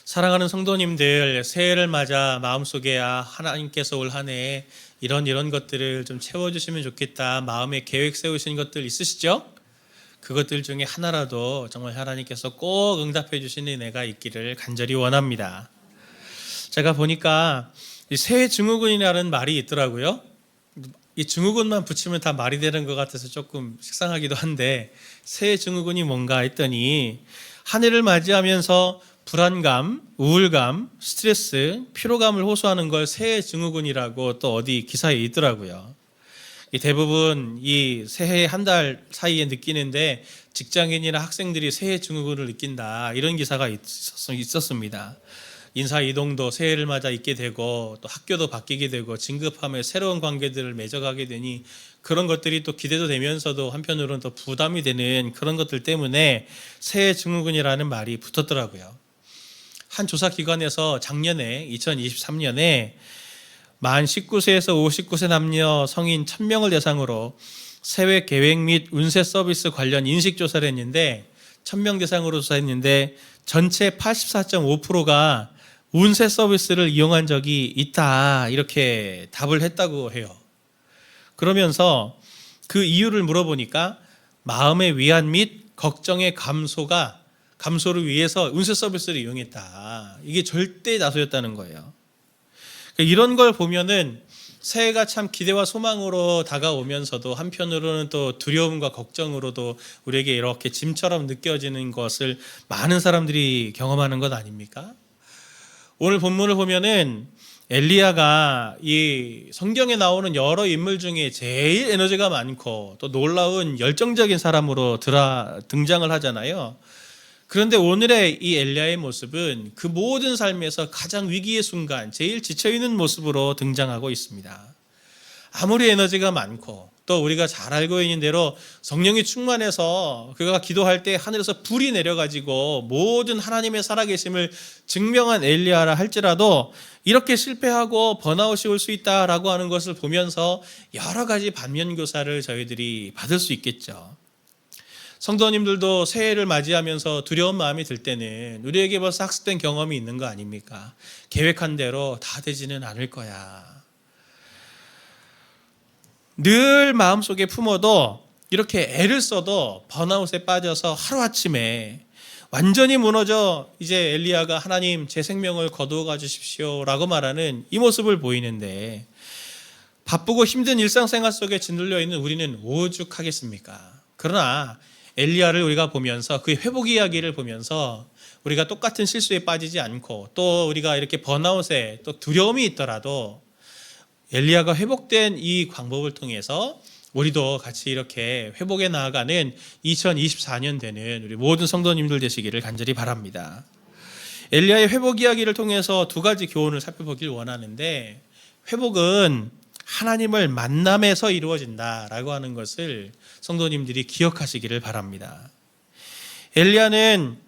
사랑하는 성도님들, 새해를 맞아 마음속에 하나님께서 올 한 해 이런 것들을 좀 채워주시면 좋겠다, 마음에 계획 세우신 것들 있으시죠? 그것들 중에 하나라도 정말 하나님께서 꼭 응답해 주시는 은혜가 있기를 간절히 원합니다. 제가 보니까 이 새해 증후군이라는 말이 있더라고요. 이 증후군만 붙이면 다 말이 되는 것 같아서 조금 식상하기도 한데, 새해 증후군이 뭔가 했더니 한 해를 맞이하면서 불안감, 우울감, 스트레스, 피로감을 호소하는 걸 새해 증후군이라고 또 어디 기사에 있더라고요. 대부분 이 새해 한 달 사이에 느끼는데 직장인이나 학생들이 새해 증후군을 느낀다, 이런 기사가 있었습니다. 인사이동도 새해를 맞아 있게 되고 또 학교도 바뀌게 되고 진급하며 새로운 관계들을 맺어가게 되니 그런 것들이 또 기대도 되면서도 한편으로는 또 부담이 되는 그런 것들 때문에 새해 증후군이라는 말이 붙었더라고요. 한 조사기관에서 작년에 2023년에 만 19세에서 59세 남녀 성인 1000명을 대상으로 새해 계획 및 운세 서비스 관련 인식조사를 했는데, 1000명 대상으로 조사했는데 전체 84.5%가 운세 서비스를 이용한 적이 있다, 이렇게 답을 했다고 해요. 그러면서 그 이유를 물어보니까 마음의 위안 및 걱정의 감소를 위해서 운세 서비스를 이용했다, 이게 절대 다수였다는 거예요. 이런 걸 보면은 새해가 참 기대와 소망으로 다가오면서도 한편으로는 또 두려움과 걱정으로도 우리에게 이렇게 짐처럼 느껴지는 것을 많은 사람들이 경험하는 것 아닙니까? 오늘 본문을 보면은 엘리야가 이 성경에 나오는 여러 인물 중에 제일 에너지가 많고 또 놀라운 열정적인 사람으로 등장을 하잖아요. 그런데 오늘의 이 엘리야의 모습은 그 모든 삶에서 가장 위기의 순간, 제일 지쳐있는 모습으로 등장하고 있습니다. 아무리 에너지가 많고 또 우리가 잘 알고 있는 대로 성령이 충만해서 그가 기도할 때 하늘에서 불이 내려가지고 모든 하나님의 살아계심을 증명한 엘리야라 할지라도 이렇게 실패하고 번아웃이 올 수 있다라고 하는 것을 보면서 여러 가지 반면교사를 저희들이 받을 수 있겠죠. 성도님들도 새해를 맞이하면서 두려운 마음이 들 때는 우리에게 벌써 학습된 경험이 있는 거 아닙니까? 계획한 대로 다 되지는 않을 거야. 늘 마음속에 품어도 이렇게 애를 써도 번아웃에 빠져서 하루아침에 완전히 무너져 이제 엘리야가 하나님 제 생명을 거두어 주십시오 라고 말하는 이 모습을 보이는데, 바쁘고 힘든 일상생활 속에 짓눌려 있는 우리는 오죽하겠습니까? 그러나 엘리야를 우리가 보면서 그 회복 이야기를 보면서 우리가 똑같은 실수에 빠지지 않고 또 우리가 이렇게 번아웃에 또 두려움이 있더라도 엘리야가 회복된 이 방법을 통해서 우리도 같이 이렇게 회복해 나아가는 2024년 되는 우리 모든 성도님들 되시기를 간절히 바랍니다. 엘리야의 회복 이야기를 통해서 두 가지 교훈을 살펴보길 원하는데, 회복은 하나님을 만남에서 이루어진다라고 하는 것을 성도님들이 기억하시기를 바랍니다. 엘리야는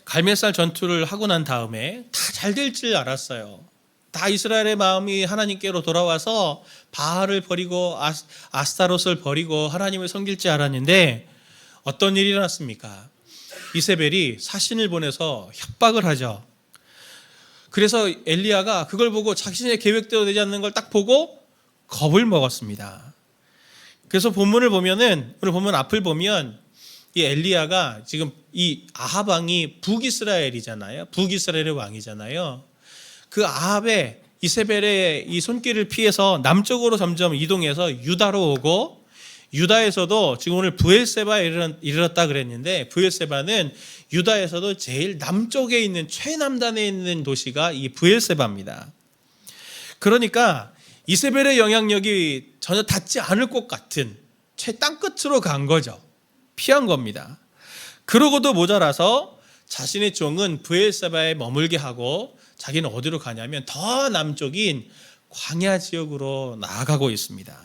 갈멜살 전투를 하고 난 다음에 다 잘 될 줄 알았어요. 다 이스라엘의 마음이 하나님께로 돌아와서 바알을 버리고 아스타롯을 버리고 하나님을 섬길 줄 알았는데 어떤 일이 일어났습니까? 이세벨이 사신을 보내서 협박을 하죠. 그래서 엘리야가 그걸 보고 자신의 계획대로 되지 않는 걸 딱 보고 겁을 먹었습니다. 그래서 본문을 보면은, 오늘 본문 앞을 보면 이 엘리야가 지금 이 아합 왕이 북이스라엘이잖아요. 북이스라엘의 왕이잖아요. 그 아합의 이세벨의 이 손길을 피해서 남쪽으로 점점 이동해서 유다로 오고, 유다에서도 지금 오늘 브엘세바에 이르렀다 그랬는데, 브엘세바는 유다에서도 제일 남쪽에 있는 최남단에 있는 도시가 이 브엘세바입니다. 그러니까 이세벨의 영향력이 전혀 닿지 않을 것 같은 최 땅끝으로 간 거죠. 피한 겁니다. 그러고도 모자라서 자신의 종은 브엘세바에 머물게 하고 자기는 어디로 가냐면 더 남쪽인 광야 지역으로 나아가고 있습니다.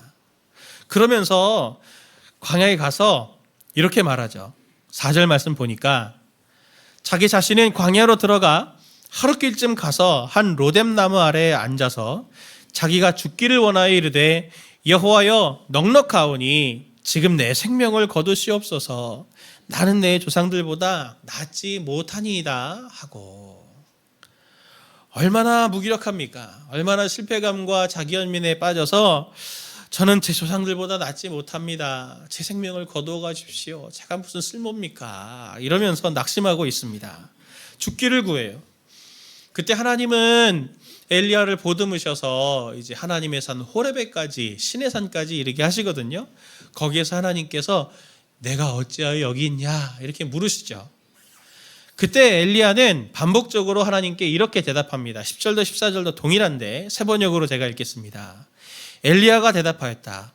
그러면서 광야에 가서 이렇게 말하죠. 4절 말씀 보니까 자기 자신은 광야로 들어가 하루길쯤 가서 한 로뎀나무 아래에 앉아서 자기가 죽기를 원하여 이르되, 여호와여 넉넉하오니 지금 내 생명을 거두시옵소서. 나는 내 조상들보다 낫지 못하니이다 하고. 얼마나 무기력합니까? 얼마나 실패감과 자기연민에 빠져서 저는 제 조상들보다 낫지 못합니다. 제 생명을 거두어 가십시오. 제가 무슨 쓸모입니까? 이러면서 낙심하고 있습니다. 죽기를 구해요. 그때 하나님은 엘리야를 보듬으셔서 이제 하나님의 산 호레베까지, 신의 산까지 이르게 하시거든요. 거기에서 하나님께서 내가 어찌하여 여기 있냐 이렇게 물으시죠. 그때 엘리야는 반복적으로 하나님께 이렇게 대답합니다. 10절도 14절도 동일한데 세 번역으로 제가 읽겠습니다. 엘리야가 대답하였다.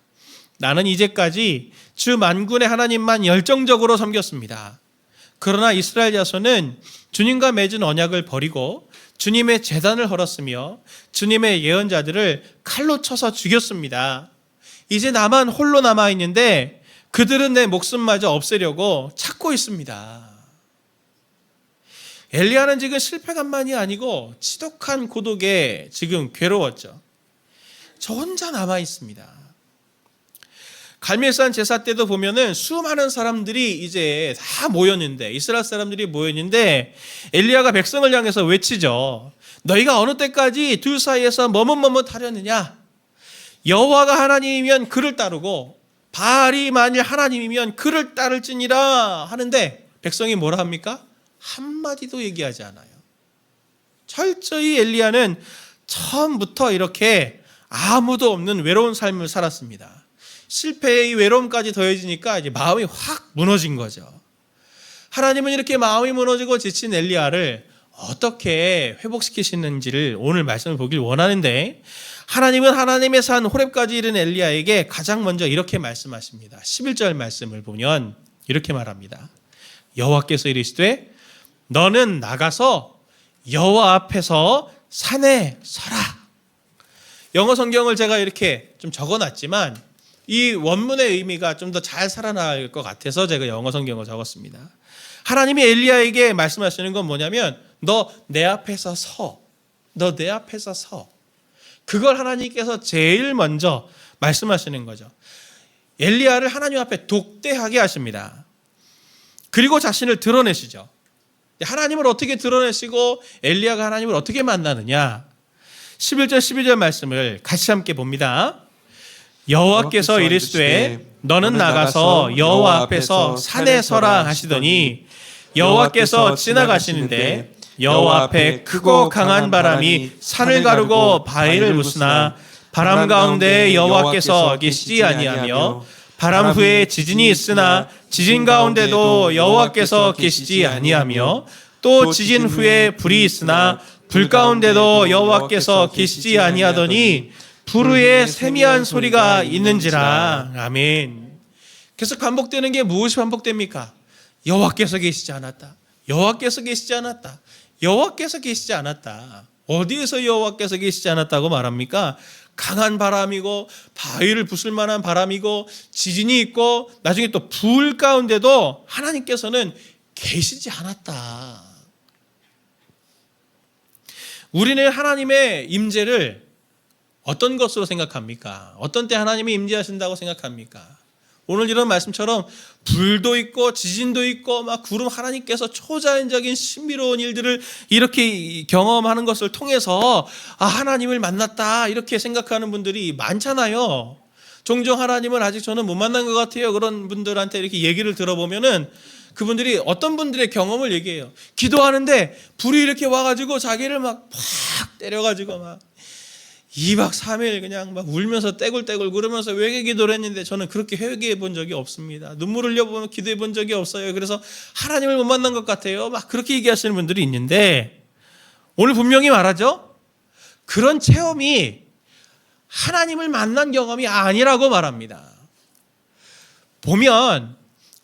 나는 이제까지 주 만군의 하나님만 열정적으로 섬겼습니다. 그러나 이스라엘 자손은 주님과 맺은 언약을 버리고 주님의 제단을 헐었으며 주님의 예언자들을 칼로 쳐서 죽였습니다. 이제 나만 홀로 남아있는데 그들은 내 목숨마저 없애려고 찾고 있습니다. 엘리야는 지금 실패감만이 아니고 지독한 고독에 지금 괴로웠죠. 저 혼자 남아 있습니다. 갈멜산 제사 때도 보면은 수많은 사람들이 이제 다 모였는데, 이스라엘 사람들이 모였는데 엘리야가 백성을 향해서 외치죠. 너희가 어느 때까지 둘 사이에서 머뭇머뭇하려느냐? 여호와가 하나님이면 그를 따르고 바알이 만일 하나님이면 그를 따를지니라 하는데 백성이 뭐라 합니까? 한마디도 얘기하지 않아요. 철저히 엘리야는 처음부터 이렇게 아무도 없는 외로운 삶을 살았습니다. 실패의 외로움까지 더해지니까 이제 마음이 확 무너진 거죠. 하나님은 이렇게 마음이 무너지고 지친 엘리야를 어떻게 회복시키시는지를 오늘 말씀을 보길 원하는데, 하나님은 하나님의 산 호렙까지 이른 엘리야에게 가장 먼저 이렇게 말씀하십니다. 11절 말씀을 보면 이렇게 말합니다. 여호와께서 이르시되 너는 나가서 여호와 앞에서 산에 서라. 영어 성경을 제가 이렇게 좀 적어놨지만 이 원문의 의미가 좀 더 잘 살아날 것 같아서 제가 영어 성경을 적었습니다. 하나님이 엘리야에게 말씀하시는 건 뭐냐면 너 내 앞에서 서. 너 내 앞에서 서. 그걸 하나님께서 제일 먼저 말씀하시는 거죠. 엘리야를 하나님 앞에 독대하게 하십니다. 그리고 자신을 드러내시죠. 하나님을 어떻게 드러내시고 엘리야가 하나님을 어떻게 만나느냐? 11절 12절 말씀을 같이 함께 봅니다. 여호와께서 이르시되 너는 나가서 여호와 앞에서 산에 서라 하시더니 여호와께서 지나가시는데 여호와 앞에 크고 강한 바람이 산을 가르고 바위를 부수나 바람 가운데 여호와께서 계시지 아니하며 바람 후에 지진이 있으나 지진 가운데도 여호와께서 계시지 아니하며 또 지진 후에 불이 있으나 불 가운데도 여호와께서 계시지 아니하더니 불 위에 세미한 소리가 있는지라. 아멘. 계속 반복되는 게 무엇이 반복됩니까? 여호와께서 계시지 않았다. 여호와께서 계시지 않았다. 여호와께서 계시지 않았다. 어디에서 여호와께서 계시지 않았다고 말합니까? 강한 바람이고 바위를 부술 만한 바람이고 지진이 있고 나중에 또 불 가운데도 하나님께서는 계시지 않았다. 우리는 하나님의 임재를 어떤 것으로 생각합니까? 어떤 때 하나님이 임재하신다고 생각합니까? 오늘 이런 말씀처럼 불도 있고 지진도 있고 막 구름, 하나님께서 초자연적인 신비로운 일들을 이렇게 경험하는 것을 통해서 하나님을 만났다 이렇게 생각하는 분들이 많잖아요. 종종 하나님을 아직 저는 못 만난 것 같아요. 그런 분들한테 이렇게 얘기를 들어보면은 그분들이 어떤 분들의 경험을 얘기해요. 기도하는데 불이 이렇게 와가지고 자기를 막 팍 때려가지고 막 2박 3일 그냥 막 울면서 떼굴떼굴 그러면서 외계 기도를 했는데 저는 그렇게 회개해 본 적이 없습니다. 눈물 흘려보면 기도해 본 적이 없어요. 그래서 하나님을 못 만난 것 같아요. 막 그렇게 얘기하시는 분들이 있는데 오늘 분명히 말하죠. 그런 체험이 하나님을 만난 경험이 아니라고 말합니다. 보면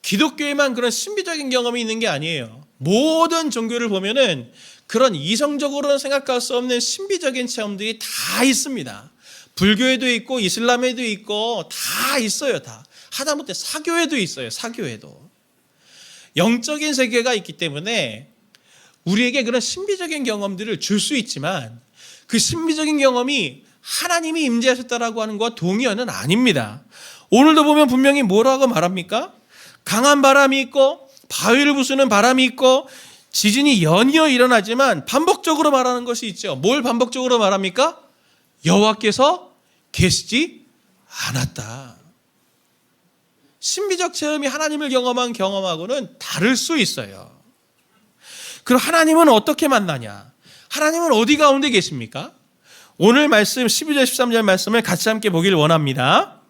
기독교에만 그런 신비적인 경험이 있는 게 아니에요. 모든 종교를 보면은 그런 이성적으로는 생각할 수 없는 신비적인 체험들이 다 있습니다. 불교에도 있고 이슬람에도 있고 다 있어요. 다. 하다못해 사교에도 있어요. 사교에도. 영적인 세계가 있기 때문에 우리에게 그런 신비적인 경험들을 줄 수 있지만 그 신비적인 경험이 하나님이 임재하셨다라고 하는 것과 동의어는 아닙니다. 오늘도 보면 분명히 뭐라고 말합니까? 강한 바람이 있고 바위를 부수는 바람이 있고 지진이 연이어 일어나지만 반복적으로 말하는 것이 있죠. 뭘 반복적으로 말합니까? 여호와께서 계시지 않았다. 신비적 체험이 하나님을 경험한 경험하고는 다를 수 있어요. 그럼 하나님은 어떻게 만나냐? 하나님은 어디 가운데 계십니까? 오늘 말씀 12절 13절 말씀을 같이 함께 보길 원합니다.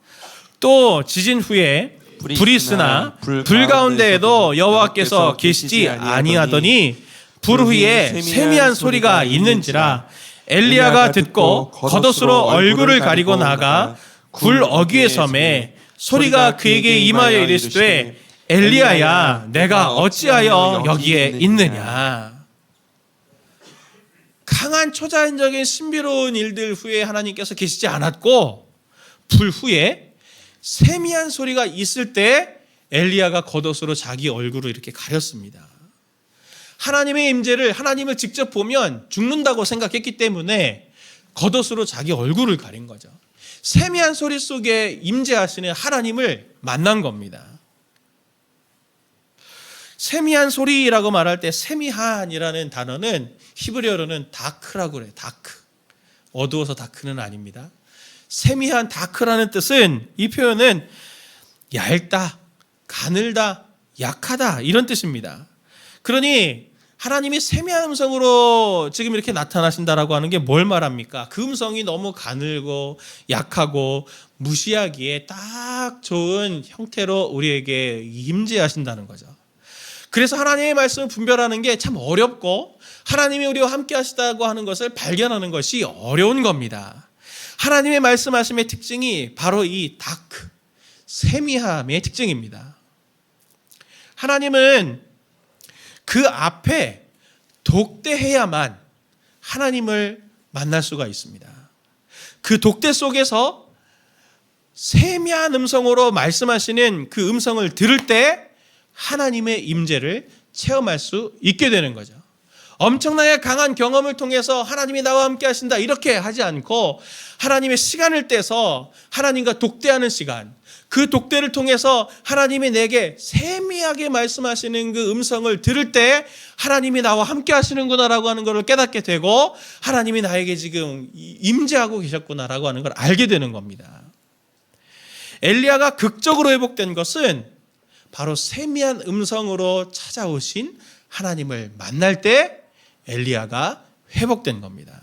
또 지진 후에 불이 있으나 불 가운데에도 여호와께서 계시지 아니하더니 불 후에 세미한 소리가 있는지라 엘리야가 듣고 겉옷으로 얼굴을 가리고 나가 굴 어귀에 섬에 소리가 그에게 임하여 이르시되 엘리야야 내가 어찌하여 여기에 있느냐. 강한 초자연적인 신비로운 일들 후에 하나님께서 계시지 않았고 불 후에 세미한 소리가 있을 때 엘리야가 겉옷으로 자기 얼굴을 이렇게 가렸습니다. 하나님의 임재를 하나님을 직접 보면 죽는다고 생각했기 때문에 겉옷으로 자기 얼굴을 가린 거죠. 세미한 소리 속에 임재하시는 하나님을 만난 겁니다. 세미한 소리라고 말할 때 세미한이라는 단어는 히브리어로는 다크라고 그래요. 다크. 어두워서 다크는 아닙니다. 세미한 다크라는 뜻은 이 표현은 얇다, 가늘다, 약하다 이런 뜻입니다. 그러니 하나님이 세미한 음성으로 지금 이렇게 나타나신다라고 하는 게 뭘 말합니까? 그 음성이 너무 가늘고 약하고 무시하기에 딱 좋은 형태로 우리에게 임재하신다는 거죠. 그래서 하나님의 말씀을 분별하는 게 참 어렵고 하나님이 우리와 함께 하시다고 하는 것을 발견하는 것이 어려운 겁니다. 하나님의 말씀하심의 특징이 바로 이 다크, 세미함의 특징입니다. 하나님은 그 앞에 독대해야만 하나님을 만날 수가 있습니다. 그 독대 속에서 세미한 음성으로 말씀하시는 그 음성을 들을 때 하나님의 임재를 체험할 수 있게 되는 거죠. 엄청나게 강한 경험을 통해서 하나님이 나와 함께 하신다 이렇게 하지 않고 하나님의 시간을 떼서 하나님과 독대하는 시간, 그 독대를 통해서 하나님이 내게 세미하게 말씀하시는 그 음성을 들을 때 하나님이 나와 함께 하시는구나라고 하는 것을 깨닫게 되고 하나님이 나에게 지금 임재하고 계셨구나라고 하는 걸 알게 되는 겁니다. 엘리야가 극적으로 회복된 것은 바로 세미한 음성으로 찾아오신 하나님을 만날 때 엘리야가 회복된 겁니다.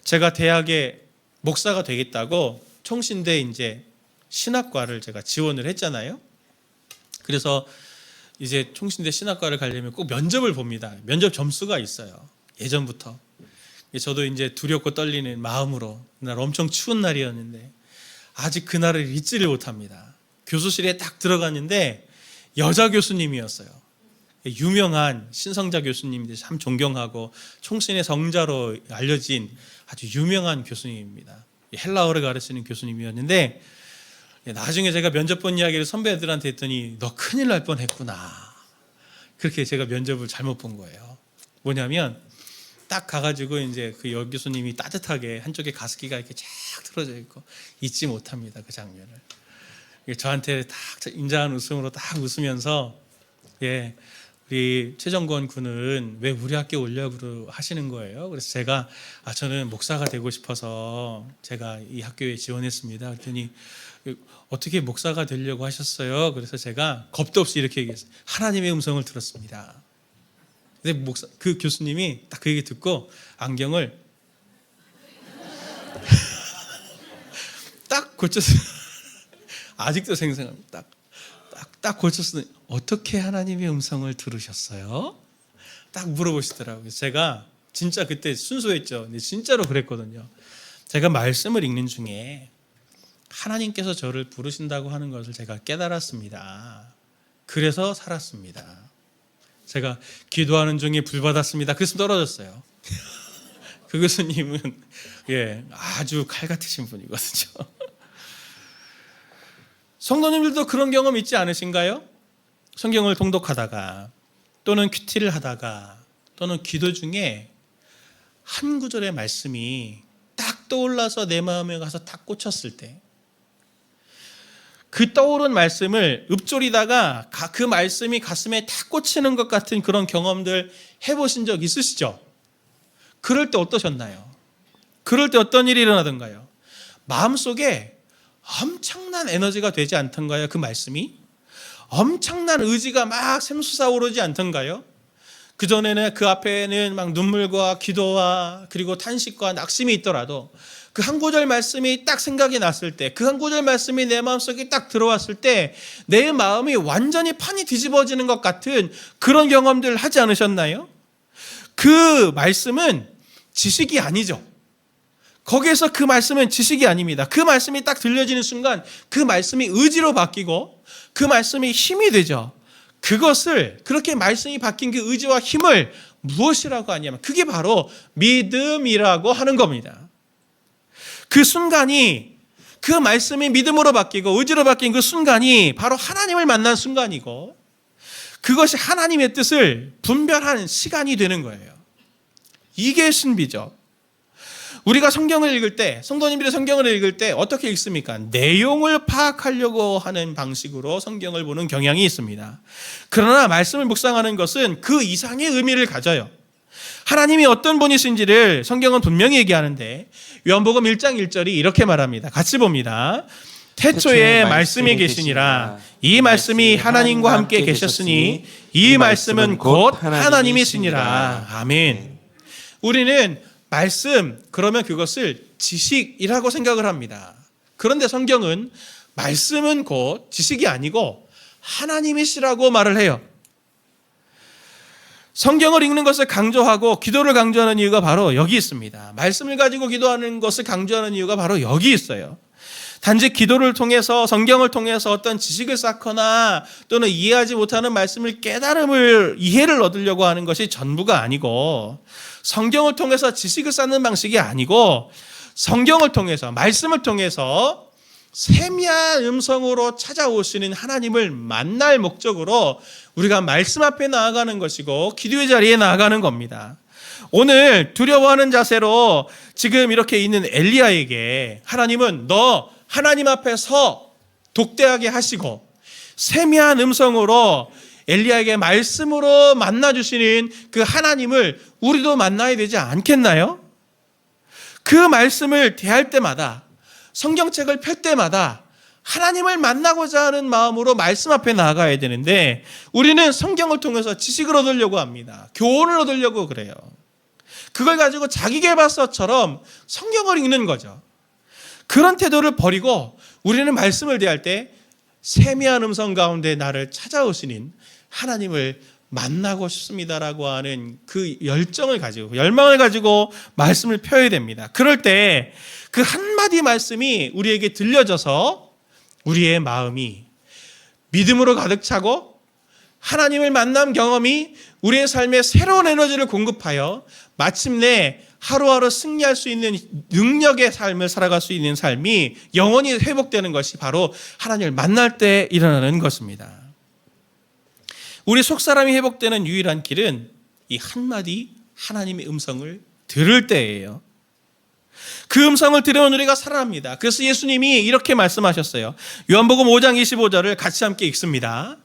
제가 대학에 목사가 되겠다고 총신대 이제 신학과를 제가 지원을 했잖아요. 그래서 이제 총신대 신학과를 가려면 꼭 면접을 봅니다. 면접 점수가 있어요. 예전부터. 저도 이제 두렵고 떨리는 마음으로 그날 엄청 추운 날이었는데 아직 그날을 잊지를 못합니다. 교수실에 딱 들어갔는데 여자 교수님이었어요. 유명한 신성자 교수님인데 참 존경하고 총신의 성자로 알려진 아주 유명한 교수님입니다. 헬라어를 가르치는 교수님이었는데 나중에 제가 면접 본 이야기를 선배들한테 했더니 너 큰일 날 뻔했구나. 그렇게 제가 면접을 잘못 본 거예요. 뭐냐면 딱 가가지고 이제 그 여 교수님이 따뜻하게 한쪽에 가습기가 이렇게 쫙 틀어져 있고 잊지 못합니다. 그 장면을. 저한테 딱 인자한 웃음으로 딱 웃으면서 우리 최정권 군은 왜 우리 학교에 오려고 하시는 거예요? 그래서 제가 저는 목사가 되고 싶어서 제가 이 학교에 지원했습니다. 그랬더니 어떻게 목사가 되려고 하셨어요? 그래서 제가 겁도 없이 이렇게 얘기했어요. 하나님의 음성을 들었습니다. 근데 그 교수님이 딱 그 얘기 듣고 안경을 딱 고쳤어요. 아직도 생생합니다. 딱 고쳤으니 어떻게 하나님의 음성을 들으셨어요? 딱 물어보시더라고요. 제가 진짜 그때 순수했죠. 근데 진짜로 그랬거든요. 제가 말씀을 읽는 중에 하나님께서 저를 부르신다고 하는 것을 제가 깨달았습니다. 그래서 살았습니다. 제가 기도하는 중에 불 받았습니다. 그래서 떨어졌어요. 그 교수님은 아주 칼 같으신 분이거든요. 성도님들도 그런 경험 있지 않으신가요? 성경을 통독하다가 또는 큐티를 하다가 또는 기도 중에 한 구절의 말씀이 딱 떠올라서 내 마음에 가서 딱 꽂혔을 때 그 떠오른 말씀을 읊조리다가 그 말씀이 가슴에 탁 꽂히는 것 같은 그런 경험들 해보신 적 있으시죠? 그럴 때 어떠셨나요? 그럴 때 어떤 일이 일어나던가요? 마음속에 엄청난 에너지가 되지 않던가요? 그 말씀이? 엄청난 의지가 막 샘솟아오르지 않던가요? 그전에는 그 앞에는 막 눈물과 기도와 그리고 탄식과 낙심이 있더라도 그 한 구절 말씀이 딱 생각이 났을 때, 그 한 구절 말씀이 내 마음속에 딱 들어왔을 때 내 마음이 완전히 판이 뒤집어지는 것 같은 그런 경험들 하지 않으셨나요? 그 말씀은 지식이 아니죠. 거기에서 그 말씀은 지식이 아닙니다. 그 말씀이 딱 들려지는 순간 그 말씀이 의지로 바뀌고 그 말씀이 힘이 되죠. 그것을, 그렇게 말씀이 바뀐 그 의지와 힘을 무엇이라고 하냐면 그게 바로 믿음이라고 하는 겁니다. 그 순간이, 그 말씀이 믿음으로 바뀌고 의지로 바뀐 그 순간이 바로 하나님을 만난 순간이고 그것이 하나님의 뜻을 분별하는 시간이 되는 거예요. 이게 신비죠. 우리가 성경을 읽을 때, 성도님들이 성경을 읽을 때 어떻게 읽습니까? 내용을 파악하려고 하는 방식으로 성경을 보는 경향이 있습니다. 그러나 말씀을 묵상하는 것은 그 이상의 의미를 가져요. 하나님이 어떤 분이신지를 성경은 분명히 얘기하는데 요한복음 1장 1절이 이렇게 말합니다. 같이 봅니다. 태초에 말씀이 계시니라. 이 말씀이 하나님과 함께 계셨으니 이 말씀은 곧 하나님이시니라. 아멘. 우리는 말씀, 그러면 그것을 지식이라고 생각을 합니다. 그런데 성경은 말씀은 곧 지식이 아니고 하나님이시라고 말을 해요. 성경을 읽는 것을 강조하고 기도를 강조하는 이유가 바로 여기 있습니다. 말씀을 가지고 기도하는 것을 강조하는 이유가 바로 여기 있어요. 단지 기도를 통해서, 성경을 통해서 어떤 지식을 쌓거나 또는 이해하지 못하는 말씀을 깨달음을, 이해를 얻으려고 하는 것이 전부가 아니고, 성경을 통해서 지식을 쌓는 방식이 아니고 성경을 통해서, 말씀을 통해서 세미한 음성으로 찾아오시는 하나님을 만날 목적으로 우리가 말씀 앞에 나아가는 것이고 기도의 자리에 나아가는 겁니다. 오늘 두려워하는 자세로 지금 이렇게 있는 엘리야에게 하나님은 너 하나님 앞에 서 독대하게 하시고 세미한 음성으로 엘리야에게 말씀으로 만나주시는 그 하나님을 우리도 만나야 되지 않겠나요? 그 말씀을 대할 때마다, 성경책을 펼 때마다 하나님을 만나고자 하는 마음으로 말씀 앞에 나아가야 되는데 우리는 성경을 통해서 지식을 얻으려고 합니다. 교훈을 얻으려고 그래요. 그걸 가지고 자기계발서처럼 성경을 읽는 거죠. 그런 태도를 버리고 우리는 말씀을 대할 때 세미한 음성 가운데 나를 찾아오시는 하나님을 만나고 싶습니다라고 하는 그 열정을 가지고, 열망을 가지고 말씀을 펴야 됩니다. 그럴 때 그 한마디 말씀이 우리에게 들려져서 우리의 마음이 믿음으로 가득 차고 하나님을 만남 경험이 우리의 삶에 새로운 에너지를 공급하여 마침내 하루하루 승리할 수 있는 능력의 삶을 살아갈 수 있는 삶이 영원히 회복되는 것이 바로 하나님을 만날 때 일어나는 것입니다. 우리 속사람이 회복되는 유일한 길은 이 한마디 하나님의 음성을 들을 때예요. 그 음성을 들으면 우리가 살아납니다. 그래서 예수님이 이렇게 말씀하셨어요. 요한복음 5장 25절을 같이 함께 읽습니다.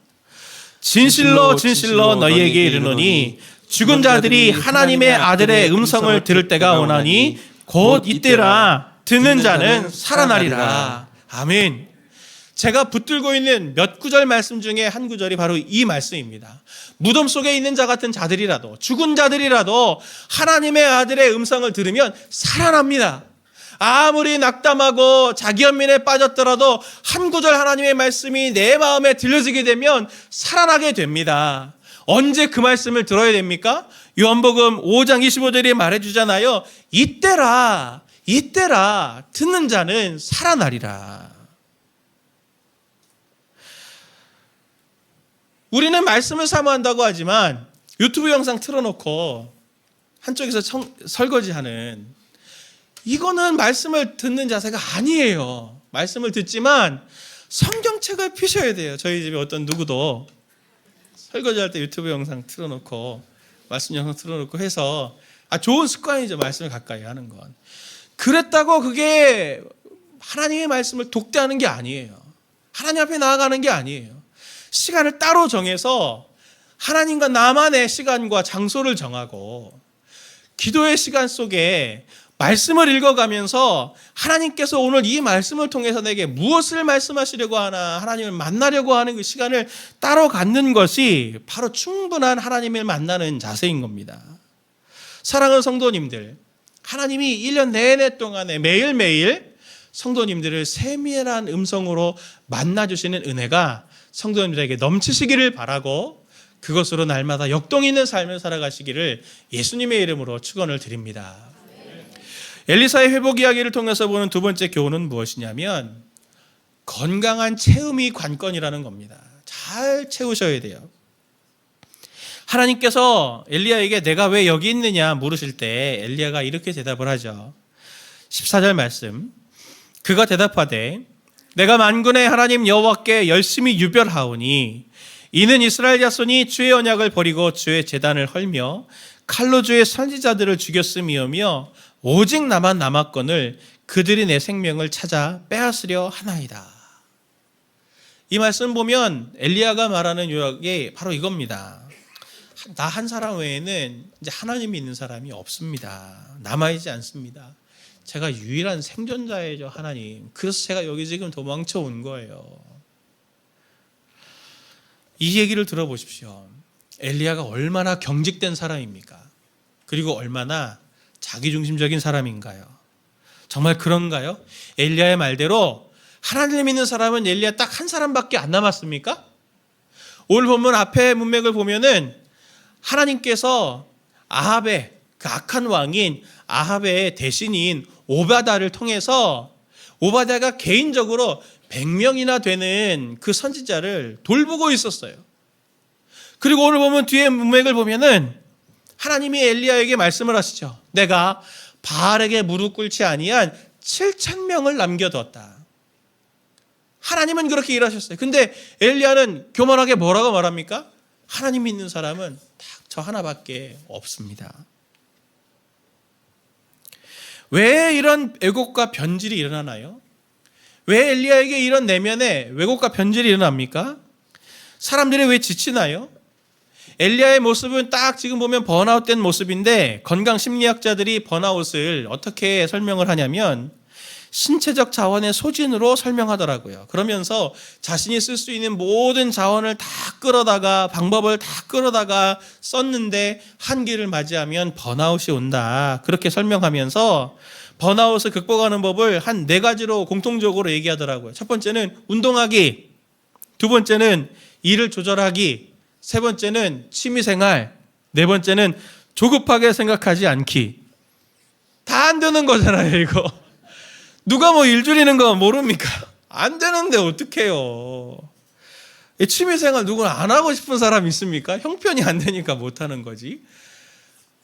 진실로 진실로 너희에게 이르노니 죽은 자들이 하나님의 아들의 음성을 들을 때가 오나니 곧 이때라. 듣는 자는 살아나리라. 아멘. 제가 붙들고 있는 몇 구절 말씀 중에 한 구절이 바로 이 말씀입니다. 무덤 속에 있는 자 같은 자들이라도, 죽은 자들이라도 하나님의 아들의 음성을 들으면 살아납니다. 아무리 낙담하고 자기 연민에 빠졌더라도 한 구절 하나님의 말씀이 내 마음에 들려지게 되면 살아나게 됩니다. 언제 그 말씀을 들어야 됩니까? 요한복음 5장 25절이 말해주잖아요. 이때라, 이때라, 듣는 자는 살아나리라. 우리는 말씀을 사모한다고 하지만 유튜브 영상 틀어놓고 한쪽에서 설거지하는, 이거는 말씀을 듣는 자세가 아니에요. 말씀을 듣지만 성경책을 펴셔야 돼요. 저희 집에 어떤 누구도 설거지할 때 유튜브 영상 틀어놓고 말씀 영상 틀어놓고 해서 좋은 습관이죠. 말씀을 가까이 하는 건. 그랬다고 그게 하나님의 말씀을 독대하는 게 아니에요. 하나님 앞에 나아가는 게 아니에요. 시간을 따로 정해서 하나님과 나만의 시간과 장소를 정하고 기도의 시간 속에 말씀을 읽어가면서 하나님께서 오늘 이 말씀을 통해서 내게 무엇을 말씀하시려고 하나, 하나님을 만나려고 하는 그 시간을 따로 갖는 것이 바로 충분한 하나님을 만나는 자세인 겁니다. 사랑하는 성도님들, 하나님이 1년 내내 동안에 매일매일 성도님들을 세밀한 음성으로 만나주시는 은혜가 성도님들에게 넘치시기를 바라고 그것으로 날마다 역동 있는 삶을 살아가시기를 예수님의 이름으로 축원을 드립니다. 엘리사의 회복 이야기를 통해서 보는 두 번째 교훈은 무엇이냐면 건강한 체험이 관건이라는 겁니다. 잘 채우셔야 돼요. 하나님께서 엘리야에게 내가 왜 여기 있느냐 물으실 때 엘리야가 이렇게 대답을 하죠. 14절 말씀. 그가 대답하되 내가 만군의 하나님 여호와께 열심히 유별하오니 이는 이스라엘 자손이 주의 언약을 버리고 주의 제단을 헐며 칼로 주의 선지자들을 죽였음이오며 오직 나만 남았거늘 그들이 내 생명을 찾아 빼앗으려 하나이다. 이 말씀 보면 엘리야가 말하는 요약이 바로 이겁니다. 나 한 사람 외에는 이제 하나님이 있는 사람이 없습니다. 남아있지 않습니다. 제가 유일한 생존자이죠, 하나님. 그래서 제가 여기 지금 도망쳐 온 거예요. 이 얘기를 들어보십시오. 엘리야가 얼마나 경직된 사람입니까? 그리고 얼마나 자기중심적인 사람인가요? 정말 그런가요? 엘리야의 말대로 하나님 믿는 사람은 엘리야 딱 한 사람밖에 안 남았습니까? 오늘 본문 앞에 문맥을 보면은 하나님께서 아합의 그 악한 왕인 아합의 대신인 오바다를 통해서 오바다가 개인적으로 100명이나 되는 그 선지자를 돌보고 있었어요. 그리고 오늘 보면 뒤에 문맥을 보면은 하나님이 엘리야에게 말씀을 하시죠. 내가 바알에게 무릎 꿇지 아니한 7,000명을 남겨뒀다. 하나님은 그렇게 일하셨어요. 근데 엘리야는 교만하게 뭐라고 말합니까? 하나님 믿는 사람은 딱 저 하나밖에 없습니다. 왜 이런 왜곡과 변질이 일어나나요? 왜 엘리야에게 이런 내면에 왜곡과 변질이 일어납니까? 사람들이 왜 지치나요? 엘리야의 모습은 딱 지금 보면 번아웃된 모습인데 건강심리학자들이 번아웃을 어떻게 설명을 하냐면 신체적 자원의 소진으로 설명하더라고요. 그러면서 자신이 쓸 수 있는 모든 자원을 다 끌어다가 방법을 다 끌어다가 썼는데 한계를 맞이하면 번아웃이 온다. 그렇게 설명하면서 번아웃을 극복하는 법을 한 4가지로 공통적으로 얘기하더라고요. 첫 번째는 운동하기, 두 번째는 일을 조절하기, 세 번째는 취미생활, 네 번째는 조급하게 생각하지 않기. 다 안 되는 거잖아요, 이거. 누가 뭐 일 줄이는 거 모릅니까? 안 되는데 어떡해요. 취미생활 누구나 안 하고 싶은 사람 있습니까? 형편이 안 되니까 못 하는 거지.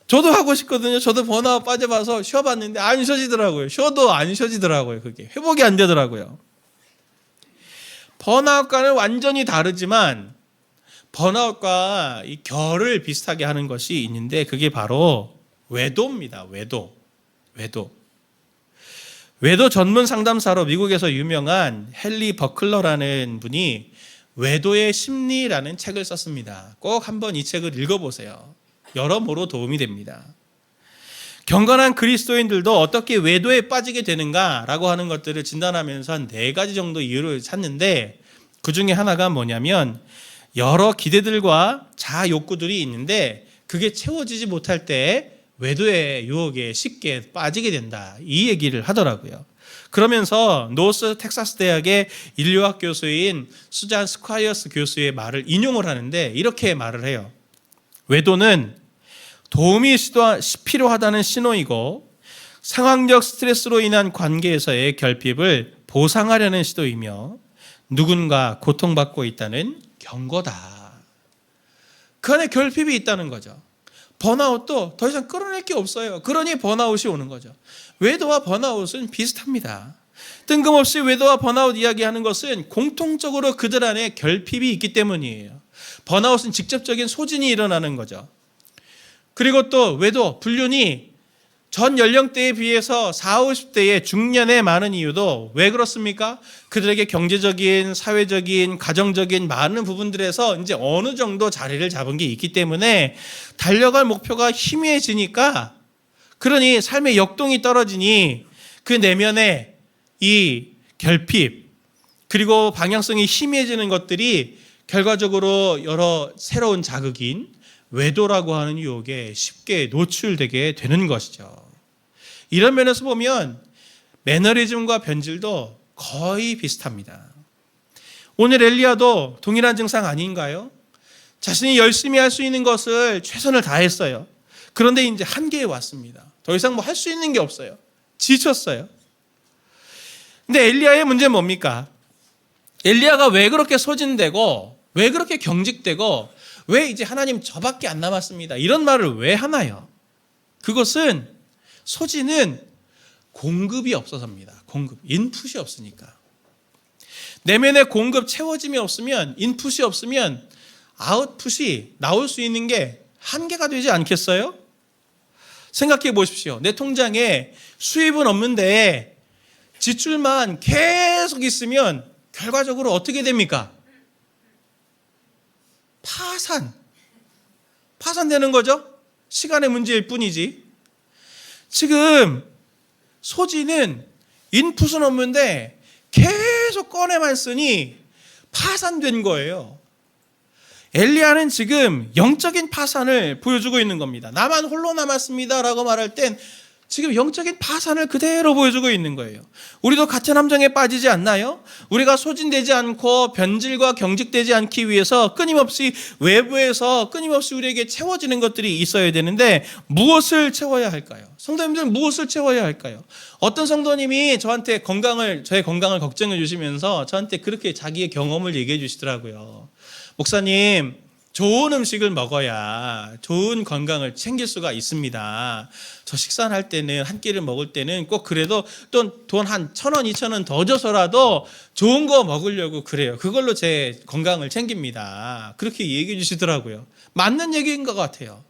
저도 하고 싶거든요. 저도 번아웃 빠져봐서 쉬어봤는데 안 쉬어지더라고요. 쉬어도 안 쉬어지더라고요. 그게 회복이 안 되더라고요. 번아웃과는 완전히 다르지만 번아웃과 이 결을 비슷하게 하는 것이 있는데 그게 바로 외도입니다. 외도 전문 상담사로 미국에서 유명한 헨리 버클러라는 분이 외도의 심리라는 책을 썼습니다. 꼭 한번 이 책을 읽어보세요. 여러모로 도움이 됩니다. 경건한 그리스도인들도 어떻게 외도에 빠지게 되는가라고 하는 것들을 진단하면서 한 4가지 정도 이유를 찾는데 그 중에 하나가 뭐냐면 여러 기대들과 자아 욕구들이 있는데 그게 채워지지 못할 때 외도의 유혹에 쉽게 빠지게 된다. 이 얘기를 하더라고요. 그러면서 노스 텍사스 대학의 인류학 교수인 수잔 스콰이어스 교수의 말을 인용을 하는데 이렇게 말을 해요. 외도는 도움이 필요하다는 신호이고 상황적 스트레스로 인한 관계에서의 결핍을 보상하려는 시도이며 누군가 고통받고 있다는 경고다. 그 안에 결핍이 있다는 거죠. 번아웃도 더 이상 끌어낼 게 없어요. 그러니 번아웃이 오는 거죠. 외도와 번아웃은 비슷합니다. 뜬금없이 외도와 번아웃 이야기하는 것은 공통적으로 그들 안에 결핍이 있기 때문이에요. 번아웃은 직접적인 소진이 일어나는 거죠. 그리고 또 외도, 불륜이 전 연령대에 비해서 40, 50대의 중년에 많은 이유도 왜 그렇습니까? 그들에게 경제적인, 사회적인, 가정적인 많은 부분들에서 이제 어느 정도 자리를 잡은 게 있기 때문에 달려갈 목표가 희미해지니까, 그러니 삶의 역동이 떨어지니 그 내면에 이 결핍 그리고 방향성이 희미해지는 것들이 결과적으로 여러 새로운 자극인 외도라고 하는 유혹에 쉽게 노출되게 되는 것이죠. 이런 면에서 보면 매너리즘과 변질도 거의 비슷합니다. 오늘 엘리야도 동일한 증상 아닌가요? 자신이 열심히 할 수 있는 것을 최선을 다했어요. 그런데 이제 한계에 왔습니다. 더 이상 뭐 할 수 있는 게 없어요. 지쳤어요. 근데 엘리야의 문제는 뭡니까? 엘리야가 왜 그렇게 소진되고 왜 그렇게 경직되고 왜 이제 하나님 저밖에 안 남았습니다, 이런 말을 왜 하나요? 그것은 소진은 공급이 없어서입니다. 공급, 인풋이 없으니까. 내면의 공급 채워짐이 없으면, 인풋이 없으면 아웃풋이 나올 수 있는 게 한계가 되지 않겠어요? 생각해 보십시오. 내 통장에 수입은 없는데 지출만 계속 있으면 결과적으로 어떻게 됩니까? 파산되는 거죠. 시간의 문제일 뿐이지. 지금 소진은 인풋은 없는데 계속 꺼내만 쓰니 파산된 거예요. 엘리야는 지금 영적인 파산을 보여주고 있는 겁니다. 나만 홀로 남았습니다 라고 말할 땐 지금 영적인 파산을 그대로 보여주고 있는 거예요. 우리도 같은 함정에 빠지지 않나요? 우리가 소진되지 않고 변질과 경직되지 않기 위해서 끊임없이 외부에서 끊임없이 우리에게 채워지는 것들이 있어야 되는데 무엇을 채워야 할까요? 성도님들, 무엇을 채워야 할까요? 어떤 성도님이 저한테 저의 건강을 걱정해 주시면서 저한테 그렇게 자기의 경험을 얘기해 주시더라고요. 목사님, 좋은 음식을 먹어야 좋은 건강을 챙길 수가 있습니다. 저 식사를 할 때는, 한 끼를 먹을 때는 꼭 그래도 또 돈 한 1,000원, 2,000원 더 줘서라도 좋은 거 먹으려고 그래요. 그걸로 제 건강을 챙깁니다. 그렇게 얘기해 주시더라고요. 맞는 얘기인 것 같아요.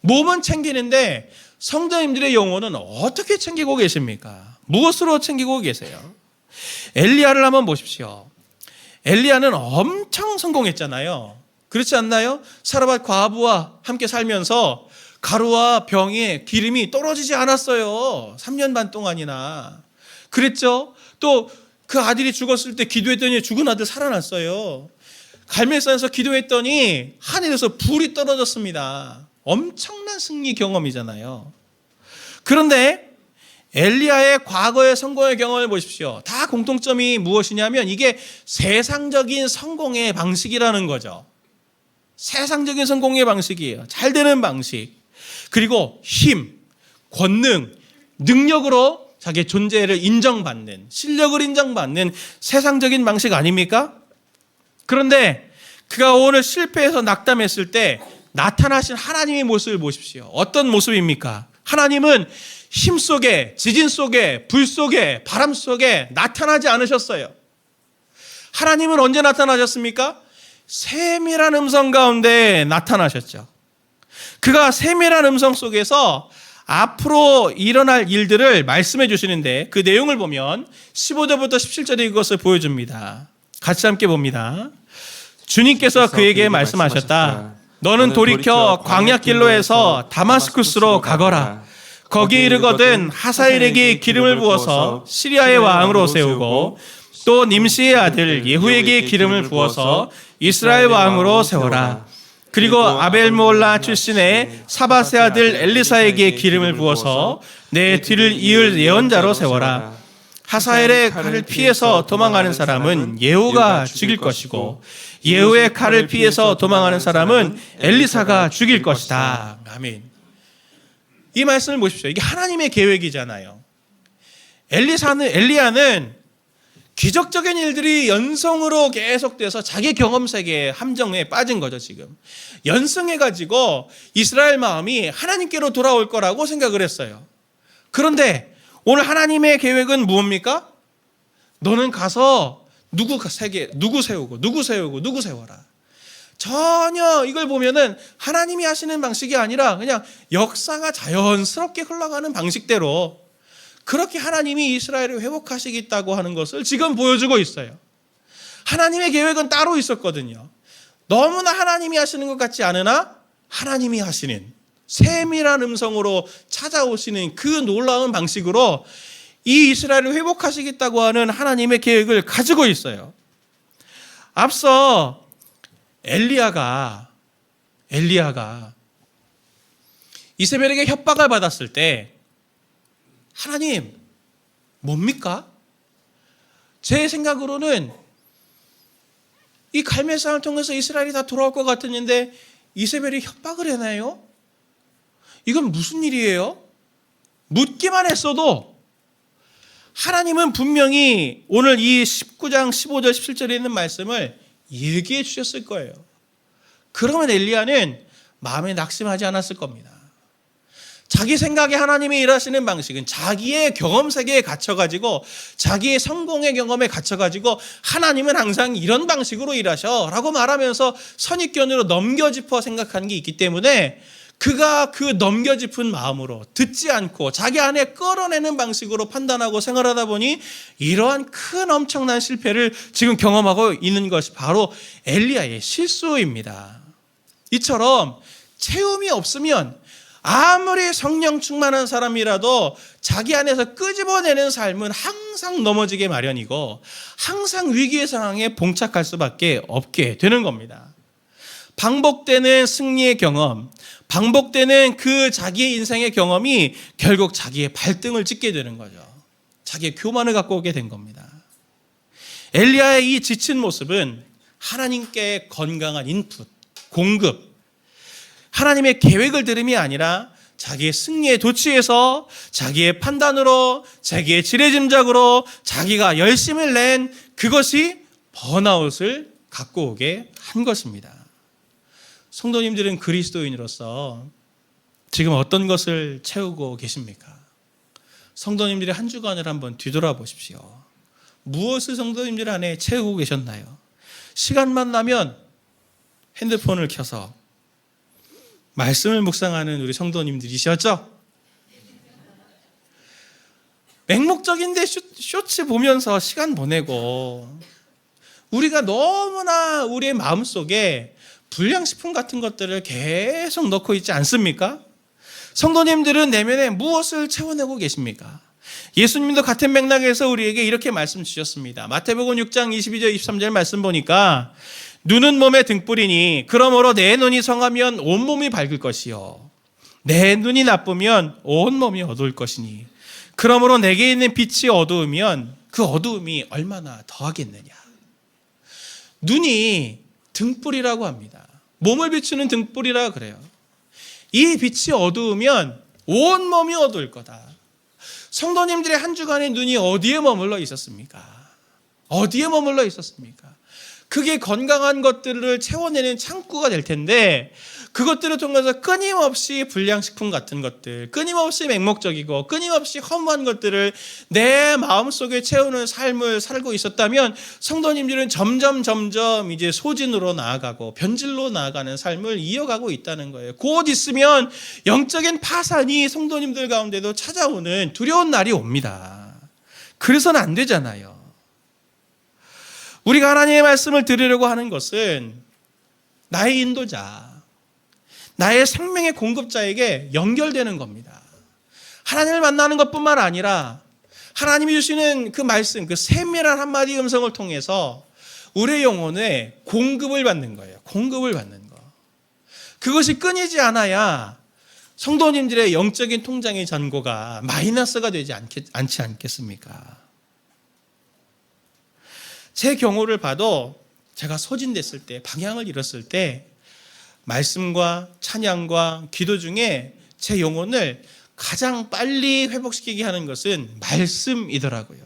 몸은 챙기는데 성도님들의 영혼은 어떻게 챙기고 계십니까? 무엇으로 챙기고 계세요? 엘리야를 한번 보십시오. 엘리야는 엄청 성공했잖아요. 그렇지 않나요? 사르밧 과부와 함께 살면서 가루와 병에 기름이 떨어지지 않았어요. 3년 반 동안이나. 그랬죠? 또 그 아들이 죽었을 때 기도했더니 죽은 아들 살아났어요. 갈멜산에서 기도했더니 하늘에서 불이 떨어졌습니다. 엄청난 승리 경험이잖아요. 그런데 엘리야의 과거의 성공의 경험을 보십시오. 다 공통점이 무엇이냐면 이게 세상적인 성공의 방식이라는 거죠. 세상적인 성공의 방식이에요. 잘 되는 방식. 그리고 힘, 권능, 능력으로 자기의 존재를 인정받는, 실력을 인정받는 세상적인 방식 아닙니까? 그런데 그가 오늘 실패해서 낙담했을 때 나타나신 하나님의 모습을 보십시오. 어떤 모습입니까? 하나님은 힘 속에, 지진 속에, 불 속에, 바람 속에 나타나지 않으셨어요. 하나님은 언제 나타나셨습니까? 세밀한 음성 가운데 나타나셨죠. 그가 세밀한 음성 속에서 앞으로 일어날 일들을 말씀해 주시는데 그 내용을 보면 15절부터 17절에 그것을 보여줍니다. 같이 함께 봅니다. 주님께서 그에게 말씀하셨다. 너는 돌이켜 광야길로에서 다마스쿠스로 가거라. 거기에 이르거든 하사엘에게 기름을 부어서 시리아의 왕으로 세우고 또 님시의 아들 예후에게 기름을 부어서 이스라엘 왕으로 세워라. 그리고 아벨몰라 출신의 사밧의 아들 엘리사에게 기름을 부어서 내 뒤를 이을 예언자로 세워라. 하사엘의 칼을 피해서 도망가는 사람은 예후가 죽일 것이고 예후의 칼을 피해서 도망가는 사람은 엘리사가 죽일 것이다. 아멘. 이 말씀을 보십시오. 이게 하나님의 계획이잖아요. 엘리야는 기적적인 일들이 연성으로 계속돼서 자기 경험 세계의 함정에 빠진 거죠. 지금 연성해가지고 이스라엘 마음이 하나님께로 돌아올 거라고 생각을 했어요. 그런데 오늘 하나님의 계획은 무엇입니까? 너는 가서 누구 세우고 누구 세워라. 전혀 이걸 보면은 하나님이 하시는 방식이 아니라 그냥 역사가 자연스럽게 흘러가는 방식대로 그렇게 하나님이 이스라엘을 회복하시겠다고 하는 것을 지금 보여주고 있어요. 하나님의 계획은 따로 있었거든요. 너무나 하나님이 하시는 것 같지 않으나 하나님이 하시는 세밀한 음성으로 찾아오시는 그 놀라운 방식으로 이 이스라엘을 회복하시겠다고 하는 하나님의 계획을 가지고 있어요. 앞서 엘리야가 이세벨에게 협박을 받았을 때 하나님 뭡니까? 제 생각으로는 이 갈멜 산을 통해서 이스라엘이 다 돌아올 것 같았는데 이세벨이 협박을 해나요? 이건 무슨 일이에요? 묻기만 했어도 하나님은 분명히 오늘 이 19장 15절 17절에 있는 말씀을 얘기해 주셨을 거예요. 그러면 엘리야는 마음에 낙심하지 않았을 겁니다. 자기 생각에 하나님이 일하시는 방식은 자기의 경험 세계에 갇혀가지고 자기의 성공의 경험에 갇혀가지고 하나님은 항상 이런 방식으로 일하셔 라고 말하면서 선입견으로 넘겨짚어 생각하는 게 있기 때문에 그가 그 넘겨짚은 마음으로 듣지 않고 자기 안에 끌어내는 방식으로 판단하고 생활하다 보니 이러한 큰 엄청난 실패를 지금 경험하고 있는 것이 바로 엘리야의 실수입니다. 이처럼 체험이 없으면 아무리 성령 충만한 사람이라도 자기 안에서 끄집어내는 삶은 항상 넘어지게 마련이고 항상 위기의 상황에 봉착할 수밖에 없게 되는 겁니다. 반복되는 승리의 경험, 반복되는 그 자기의 인생의 경험이 결국 자기의 발등을 찍게 되는 거죠. 자기의 교만을 갖고 오게 된 겁니다. 엘리야의 이 지친 모습은 하나님께 건강한 인풋, 공급, 하나님의 계획을 들음이 아니라 자기의 승리에 도취해서 자기의 판단으로 자기의 지레짐작으로 자기가 열심을 낸 그것이 번아웃을 갖고 오게 한 것입니다. 성도님들은 그리스도인으로서 지금 어떤 것을 채우고 계십니까? 성도님들의 한 주간을 한번 뒤돌아보십시오. 무엇을 성도님들 안에 채우고 계셨나요? 시간만 나면 핸드폰을 켜서 말씀을 묵상하는 우리 성도님들이셨죠? 맹목적인데 쇼츠 보면서 시간 보내고 우리가 너무나 우리의 마음속에 불량식품 같은 것들을 계속 넣고 있지 않습니까? 성도님들은 내면에 무엇을 채워내고 계십니까? 예수님도 같은 맥락에서 우리에게 이렇게 말씀 주셨습니다. 마태복음 6장 22절 23절 말씀 보니까 눈은 몸의 등불이니 그러므로 내 눈이 성하면 온몸이 밝을 것이요 내 눈이 나쁘면 온몸이 어두울 것이니 그러므로 내게 있는 빛이 어두우면 그 어두움이 얼마나 더하겠느냐. 눈이 등불이라고 합니다. 몸을 비추는 등불이라 그래요. 이 빛이 어두우면 온몸이 어두울 거다. 성도님들의 한 주간의 눈이 어디에 머물러 있었습니까? 어디에 머물러 있었습니까? 그게 건강한 것들을 채워내는 창구가 될 텐데 그것들을 통해서 끊임없이 불량식품 같은 것들, 끊임없이 맹목적이고 끊임없이 허무한 것들을 내 마음속에 채우는 삶을 살고 있었다면 성도님들은 점점 이제 소진으로 나아가고 변질로 나아가는 삶을 이어가고 있다는 거예요. 곧 있으면 영적인 파산이 성도님들 가운데도 찾아오는 두려운 날이 옵니다. 그래서는 안 되잖아요. 우리가 하나님의 말씀을 들으려고 하는 것은 나의 인도자, 나의 생명의 공급자에게 연결되는 겁니다. 하나님을 만나는 것뿐만 아니라 하나님이 주시는 그 말씀, 그 세밀한 한마디 음성을 통해서 우리의 영혼에 공급을 받는 거예요. 공급을 받는 거. 그것이 끊이지 않아야 성도님들의 영적인 통장의 잔고가 마이너스가 되지 않지 않겠습니까? 제 경우를 봐도 제가 소진됐을 때, 방향을 잃었을 때 말씀과 찬양과 기도 중에 제 영혼을 가장 빨리 회복시키게 하는 것은 말씀이더라고요.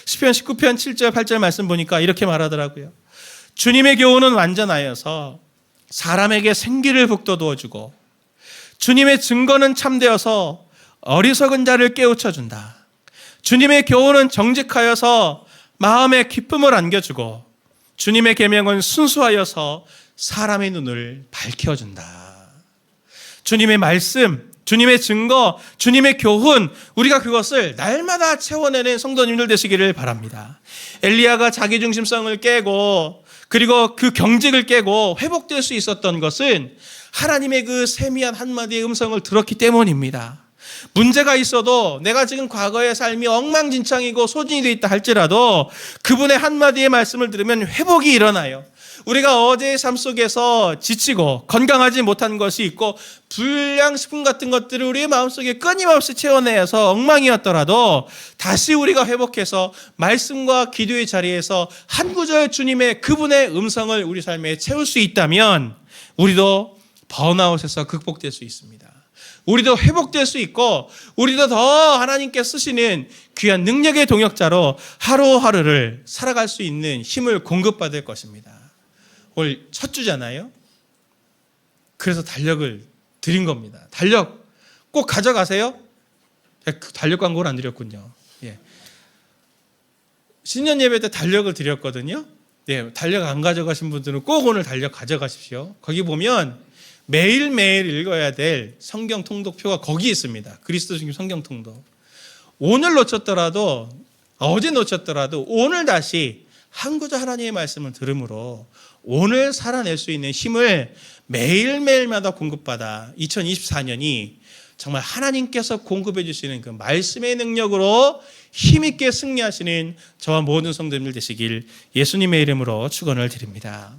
시편 19편 7절 8절 말씀 보니까 이렇게 말하더라고요. 주님의 교훈은 완전하여서 사람에게 생기를 북돋워주고 주님의 증거는 참되어서 어리석은 자를 깨우쳐준다. 주님의 교훈은 정직하여서 마음에 기쁨을 안겨주고 주님의 계명은 순수하여서 사람의 눈을 밝혀준다. 주님의 말씀, 주님의 증거, 주님의 교훈, 우리가 그것을 날마다 채워내는 성도님들 되시기를 바랍니다. 엘리야가 자기중심성을 깨고 그리고 그 경직을 깨고 회복될 수 있었던 것은 하나님의 그 세미한 한마디의 음성을 들었기 때문입니다. 문제가 있어도 내가 지금 과거의 삶이 엉망진창이고 소진이 되어 있다 할지라도 그분의 한마디의 말씀을 들으면 회복이 일어나요. 우리가 어제의 삶 속에서 지치고 건강하지 못한 것이 있고 불량식품 같은 것들을 우리의 마음속에 끊임없이 채워내서 엉망이었더라도 다시 우리가 회복해서 말씀과 기도의 자리에서 한 구절 주님의 그분의 음성을 우리 삶에 채울 수 있다면 우리도 번아웃에서 극복될 수 있습니다. 우리도 회복될 수 있고 우리도 더 하나님께 쓰시는 귀한 능력의 동역자로 하루하루를 살아갈 수 있는 힘을 공급받을 것입니다. 오늘 첫 주잖아요. 그래서 달력을 드린 겁니다. 달력 꼭 가져가세요. 달력 광고를 안 드렸군요. 예. 신년 예배 때 달력을 드렸거든요. 예, 달력 안 가져가신 분들은 꼭 오늘 달력 가져가십시오. 거기 보면 매일매일 읽어야 될 성경 통독표가 거기 있습니다. 그리스도 중심 성경 통독. 오늘 놓쳤더라도 어제 놓쳤더라도 오늘 다시 한 구절 하나님의 말씀을 들음으로 오늘 살아낼 수 있는 힘을 매일매일마다 공급받아 2024년이 정말 하나님께서 공급해 주시는 그 말씀의 능력으로 힘있게 승리하시는 저와 모든 성도님들 되시길 예수님의 이름으로 축원을 드립니다.